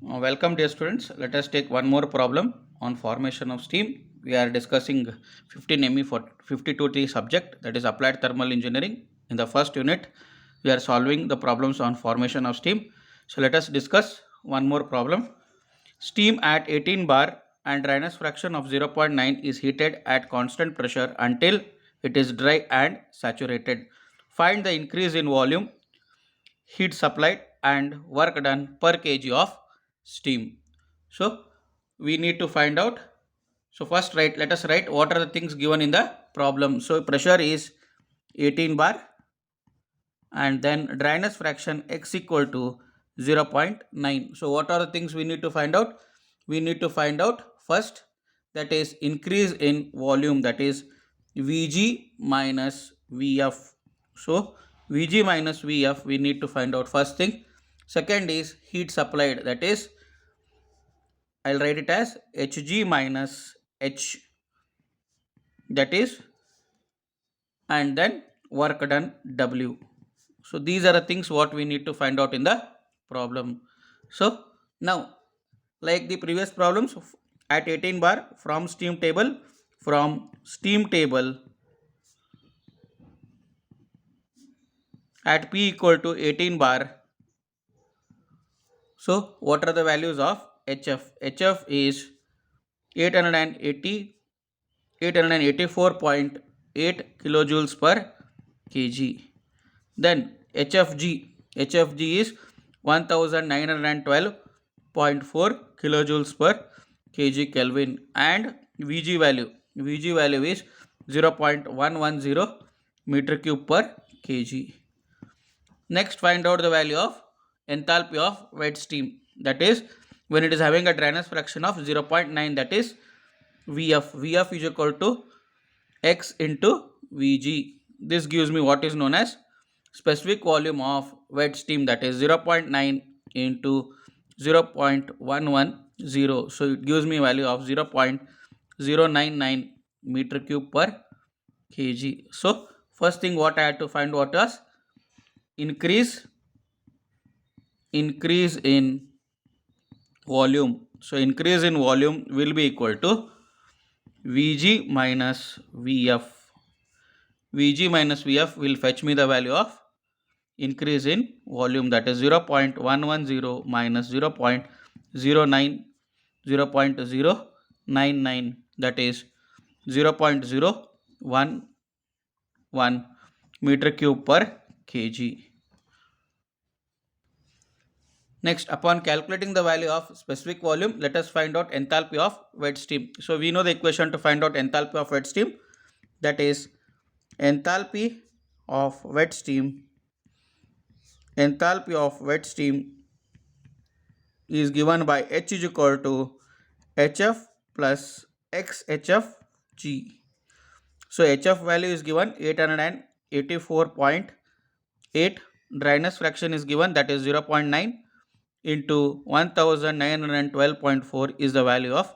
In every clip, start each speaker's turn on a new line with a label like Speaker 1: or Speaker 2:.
Speaker 1: Welcome dear students. Let us take one more problem on formation of steam. We are discussing 15 ME for 52T subject, that is applied thermal engineering. In the first unit we are solving the problems on formation of steam. So let us discuss one more problem. Steam at 18 bar and dryness fraction of 0.9 is heated at constant pressure until it is dry and saturated. Find the increase in volume, heat supplied and work done per kg of steam. So we need to find out. So first let us write what are the things given in the problem. So pressure is 18 bar and then dryness fraction x equal to 0.9. So what are the things we need to find out? We need to find out first, that is increase in volume, that is Vg minus Vf. So Vg minus Vf we need to find out first thing. Second is heat supplied, that is I'll write it as Hg minus H, that is, and then work done W. So these are the things what we need to find out in the problem. So now, like the previous problems, at 18 bar from steam table at P equal to 18 bar. So what are the values of HF? HF is 884.8 kilojoules per kg. Then HFG is 1912.4 kilojoules per kg Kelvin, and VG value is 0.110 meter cube per kg. Next, find out the value of enthalpy of wet steam, that is when it is having a dryness fraction of 0.9, that is Vf is equal to x into Vg. This gives me what is known as specific volume of wet steam, that is 0.9 into 0.110. So it gives me a value of 0.099 meter cube per kg. So first thing what I had to find what was increase in volume. So increase in volume will be equal to Vg minus Vf. Vg minus Vf will fetch me the value of increase in volume, that is 0.110 minus 0.099, that is 0.011 meter cube per kg. Next, upon calculating the value of specific volume, let us find out enthalpy of wet steam. So we know the equation to find out enthalpy of wet steam, that is enthalpy of wet steam is given by H is equal to HF plus XHFG. So HF value is given 884.8, dryness fraction is given, that is 0.9 into 1912.4 is the value of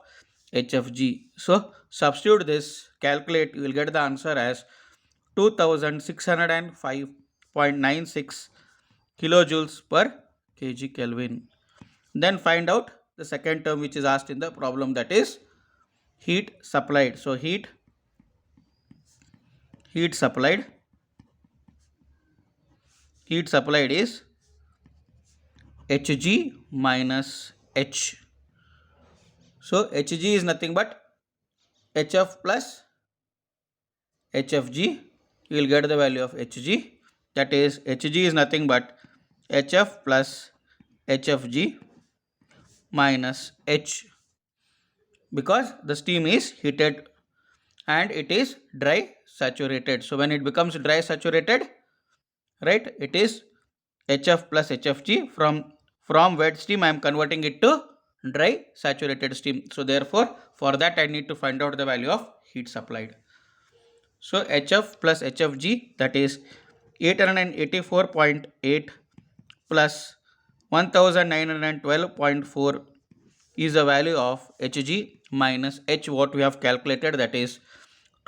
Speaker 1: HFG. So substitute this, calculate, you will get the answer as 2605.96 kilojoules per kg Kelvin. Then find out the second term which is asked in the problem, that is heat supplied. So heat supplied is Hg minus H. So Hg is nothing but Hf plus Hfg. You will get the value of Hg, that is Hg is nothing but Hf plus Hfg minus H, because the steam is heated and it is dry saturated. So when it becomes dry saturated, right, it is Hf plus Hfg. From wet steam I am converting it to dry saturated steam. So therefore for that I need to find out the value of heat supplied. So Hf plus Hfg, that is 884.8 plus 1912.4 is the value of Hg minus H, what we have calculated, that is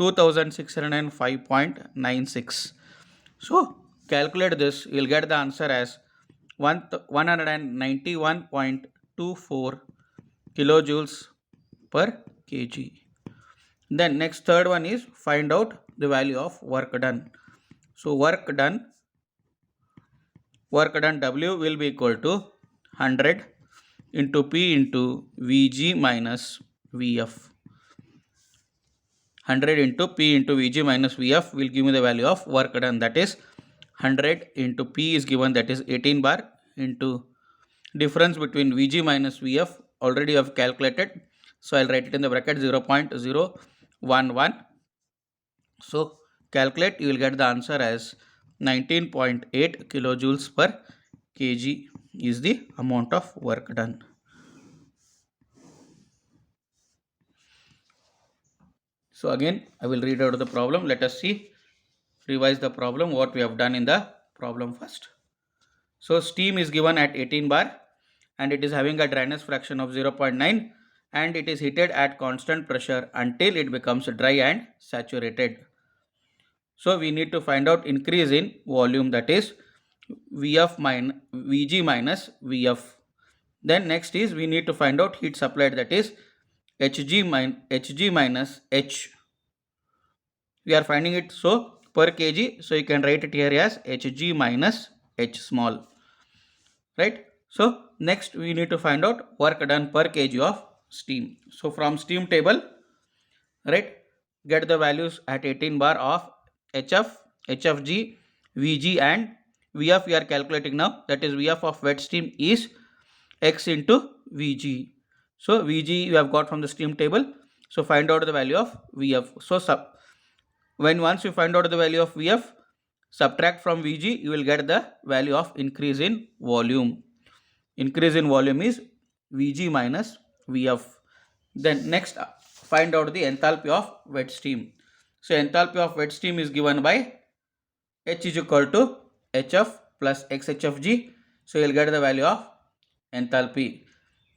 Speaker 1: 2605.96. So calculate this, you will get the answer as 191.2 0.24 kilojoules per kg. Then next third one is find out the value of work done. So work done W will be equal to 100 into P into Vg minus Vf. 100 into P into Vg minus Vf will give me the value of work done, that is 100 into P is given, that is 18 bar, into difference between Vg minus Vf already I have calculated, so I'll write it in the bracket 0.011. So calculate, you will get the answer as 19.8 kilojoules per kg is the amount of work done. So again I will read out the problem. Let us see, revise the problem, what we have done in the problem first. So steam is given at 18 bar and it is having a dryness fraction of 0.9 and it is heated at constant pressure until it becomes dry and saturated. So we need to find out increase in volume, that is Vg minus Vf. Then next is we need to find out heat supplied, that is Hg minus H. We are finding it so per kg, so you can write it here as Hg minus H small, right? So next we need to find out work done per kg of steam. So from steam table, right, get the values at 18 bar of HF, HFG, Vg and Vf we are calculating now, that is Vf of wet steam is X into Vg. So Vg you have got from the steam table, so find out the value of Vf. So once you find out the value of Vf, subtract from Vg, you will get the value of increase in volume. Increase in volume is Vg minus Vf. Then next find out the enthalpy of wet steam. So enthalpy of wet steam is given by H is equal to Hf plus XHFG. So you will get the value of enthalpy.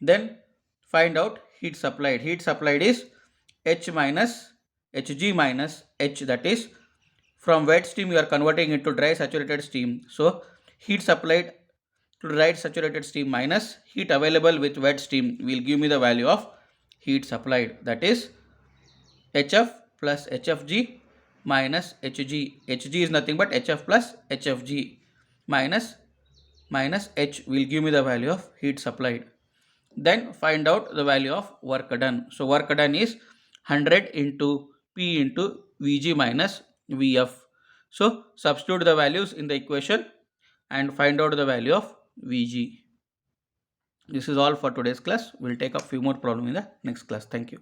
Speaker 1: Then find out heat supplied. Heat supplied is H minus Hg minus H, that is from wet steam you are converting into dry saturated steam. So heat supplied to dry saturated steam minus heat available with wet steam will give me the value of heat supplied, that is Hf plus Hfg minus Hg. Hg is nothing but Hf plus Hfg minus H will give me the value of heat supplied. Then find out the value of work done. So work done is 100 into P into Vg minus Vf. So substitute the values in the equation and find out the value of Vg. This is all for today's class. We'll take a few more problems in the next class. Thank you.